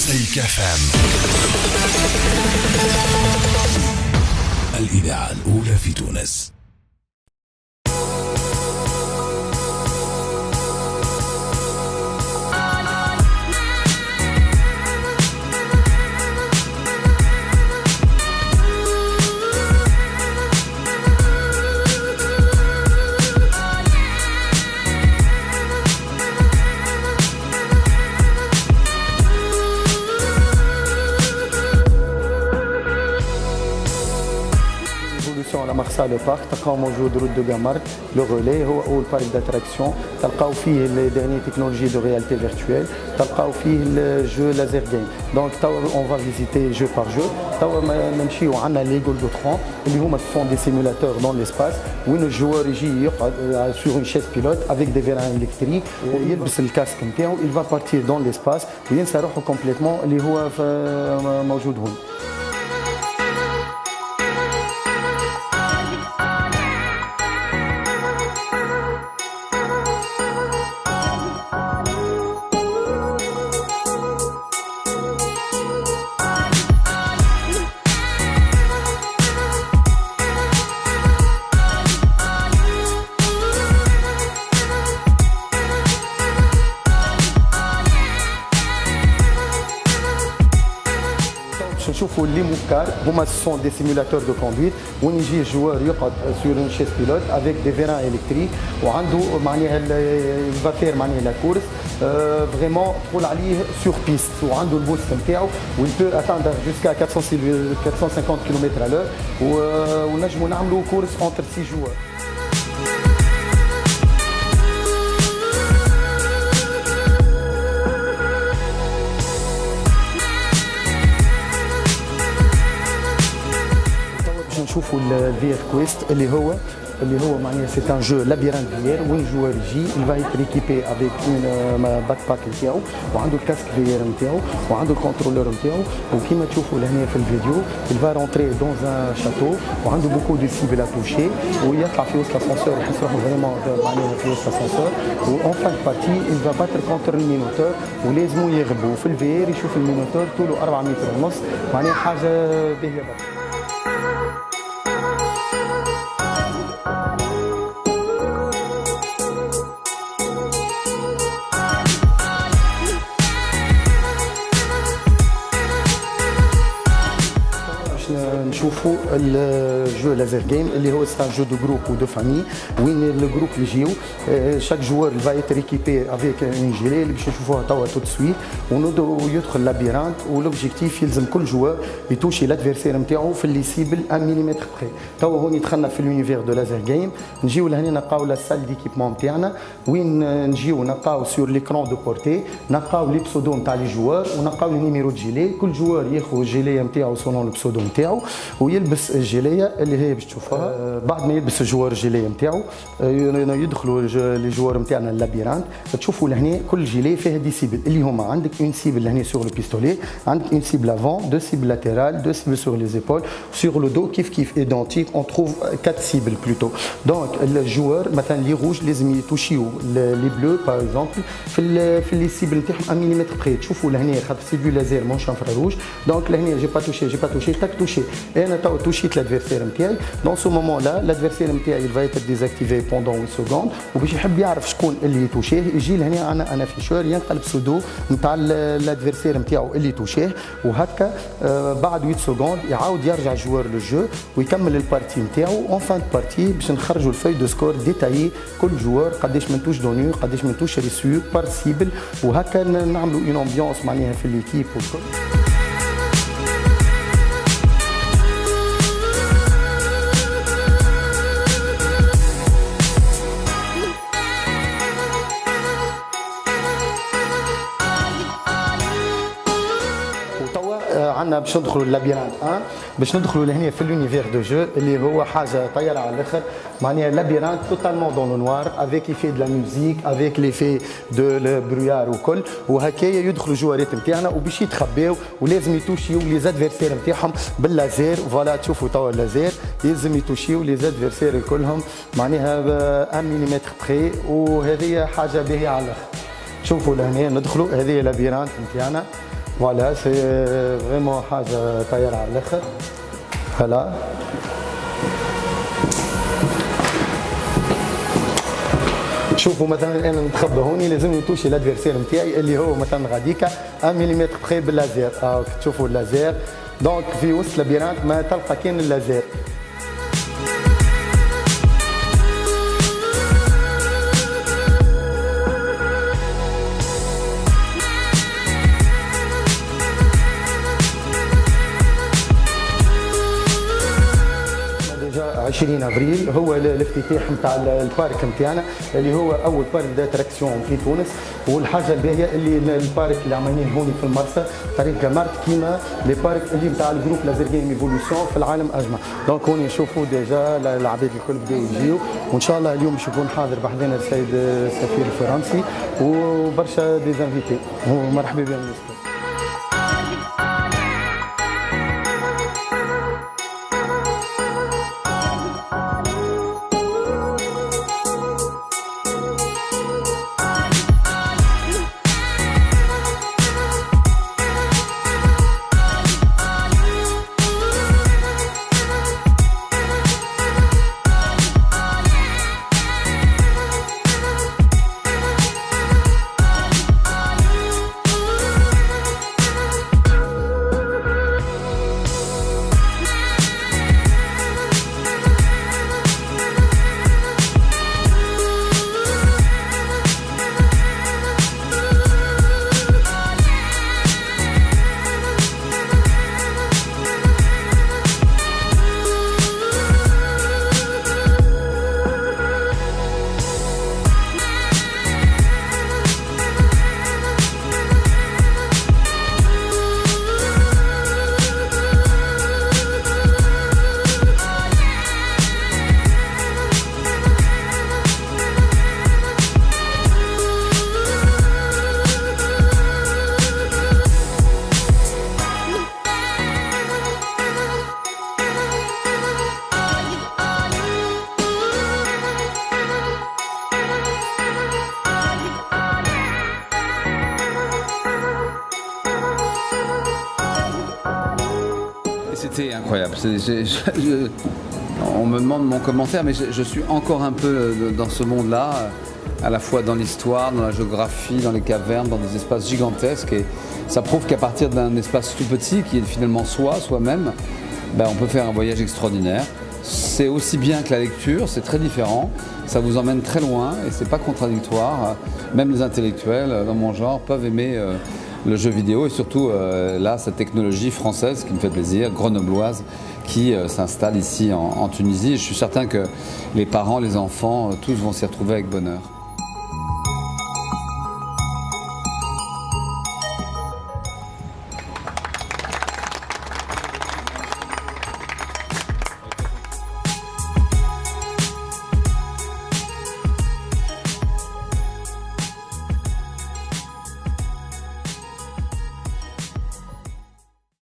مزيكا فام، الإذاعة الأولى في تونس. على مرسى لو بارك تلقاو موجود روت دو غامارك لو غولي، هو اول بارك داتراكسيون. تلقاو فيه لي ديرني تكنولوجي دو رياليتي فيرتويل، تلقاو فيه الجو لازير جيم. دونك توا اون فا فيزيتي جو بار جو. توا نمشيو عندنا لي غولدوترون اللي هما سون دي سيمولاتور دون ليسباس وين الجوار يجي يقعد سور اون شيز بيلوت افيك دي فيران الكتريك ويلبس الكاسك نتاعو، il va partir dans l'espace وينسى روحه كومبليتمون اللي هو موجود هون. نشوفوا لي موكار هما سون دي سيمولاتور دو كوندويت وين يجي الجوار يقعد سور اون شيز بيلوت افيك دي فيران الكتريك وعنده معناها الفافير معناها لا كورس فريمون تقول عليه سور بيست وعنده البوست نتاعو ويل بو اتاندر جوسكا 450 كيلومتر على ونجموا نعملوا كورس اونتر 6 جوار. نشوفوا الفير كويست اللي هو معناها سي ان جو لابيرانت فيير وين الجوار يجي il va être équipé avec une باك باك نتاعو وعنده الكاسك فيير نتاعو وعنده الكونترولور نتاعو وكيما تشوفوا لهنا في الفيديو il va rentrer dans un château وعنده beaucoup de cibles à toucher ويطلع في وسط الاسانسور يحس روحه فريمون معناها في وسط الاسانسور وان فان بارتي il va battre contre المينوتور ولازمو يغلبوا في الفيير يشوف المينوتور طوله 4 متر ونص معناها حاجه باهيه برشا. نشوفوا الجو لازير جيم اللي هو سان جو دو جروب و دو فامي وين الجروب يجيو شاك جوار va être équipé avec une gilet اللي باش نشوفوها توا تو سويت ويدخل لابيرانت ولوبجيكتيف يلزم كل جوار يتوشي لادفيرسير نتاعو في اللي سيبل 1 ملم بخي. توا هوني دخلنا في لونيفير دو لازير جيم نجيو لهنا نلقاو لا سال ديكيبمون نتاعنا وين نجيو نلقاو سور ليكرون دو بورتي نلقاو لي بسودو نتاع لي جوار ونلقاو لي نيميرو دو جيلي. كل جوار ياخذ الجيليه نتاعو سولون البسودو نتاعو ويلبس الجيليه اللي هي باش تشوفوها. بعد ما يلبس الجوار الجيليه نتاعو يدخلوا لي جوار نتاعنا اللابيرانت. تشوفوا لهنا كل جيلي فيها دي سيبل اللي هما عندك اون سيبل لهنا سور لو بيستولي عندك اون سيبل افون دو سيبل لاتيرال دو سيبل سور لي زيبول سور لو دو كيف ايدونتيك اون تروف 4 سيبل بلوتو. دونك الجوار مثلا لي روج لازم يتوشيو لي بلو باغ اكزومبل في لي سيبل نتاعهم 1 ملم بخي. تشوفوا لهنا خاطر سي دو لازير مون شانفر روج دونك لهنا جي با توشي تاك توشي انا تو توشيت لادفيرسير نتاعي. دون سو مومون لا لادفيرسير نتاعي va être désactivé pendant 8 secondes وباش يحب يعرف شكون اللي توشيه يجي لهنا انا فيشور ينقلب سودو نتاع لادفيرسير نتاعو اللي توشيه وهكا بعد 8 سكوند يعاود يرجع الجوار للجو ويكمل البارتي نتاعو. اون فان بارتي باش نخرجوا الفاي دو سكور ديتايي كل جوار قداش من توش دونيو قداش من توش ريسيو بار سيبل وهكا نعملوا اون امبيونس معناها في ليكيب والكل. عندنا باش ندخلوا اللابيرانت باش ندخلوا لهنا في لونيفير دو جو اللي هو حاجه طياره على الاخر معناها لابيرانت توتالمون دون لو نوار افيك ايفي دو لا ميوزيك افيك ليفي دو البرويار وكل وهكايا يدخلوا الجوارات نتاعنا وباش يتخباو ولازم يتوشيو لي زادفيرسير نتاعهم باللازير. فوالا تشوفوا توا اللازير يلزم يتوشيو لي زادفيرسير كلهم معناها 1 ملم بخي وهذه حاجه باهيه على الاخر. شوفوا لهنا ندخلوا هذه لابيرانت نتاعنا فوالا سي فريمون حاجه طايره على الاخر. فوالا شوفوا مثلا انا نتخبى هوني لازم نتوشي الادفيرسير نتاعي اللي هو مثلا غاديكا 1 ملم بخي باللازير. تشوفوا اللازير دونك في وسط لابيرانت ما تلقى كان اللازير. ديجا 20 افريل هو الافتتاح نتاع البارك نتاعنا اللي هو اول بارك داتراكسيون في تونس. والحاجه الباهيه اللي البارك اللي عملناه هوني في المرسى طريقه مارت كيما لي بارك اللي نتاع الجروب لازر جيم ايفولوسيون في العالم اجمع. دونك هوني نشوفوا ديجا العباد الكل بداو يجيو وان شاء الله اليوم باش يكون حاضر بحذانا السيد السفير الفرنسي وبرشا ديزانفيتي ومرحبا بهم. C'était incroyable. On me demande mon commentaire, mais je suis encore un peu dans ce monde-là, à la fois dans l'histoire, dans la géographie, dans les cavernes, dans des espaces gigantesques. Et ça prouve qu'à partir d'un espace tout petit, qui est finalement soi-même, on peut faire un voyage extraordinaire. C'est aussi bien que la lecture, c'est très différent. Ça vous emmène très loin et c'est pas contradictoire. Même les intellectuels, dans mon genre, peuvent aimer le jeu vidéo et surtout là cette technologie française qui me fait plaisir, grenobloise, qui s'installe ici en Tunisie. Je suis certain que les parents, les enfants, tous vont s'y retrouver avec bonheur.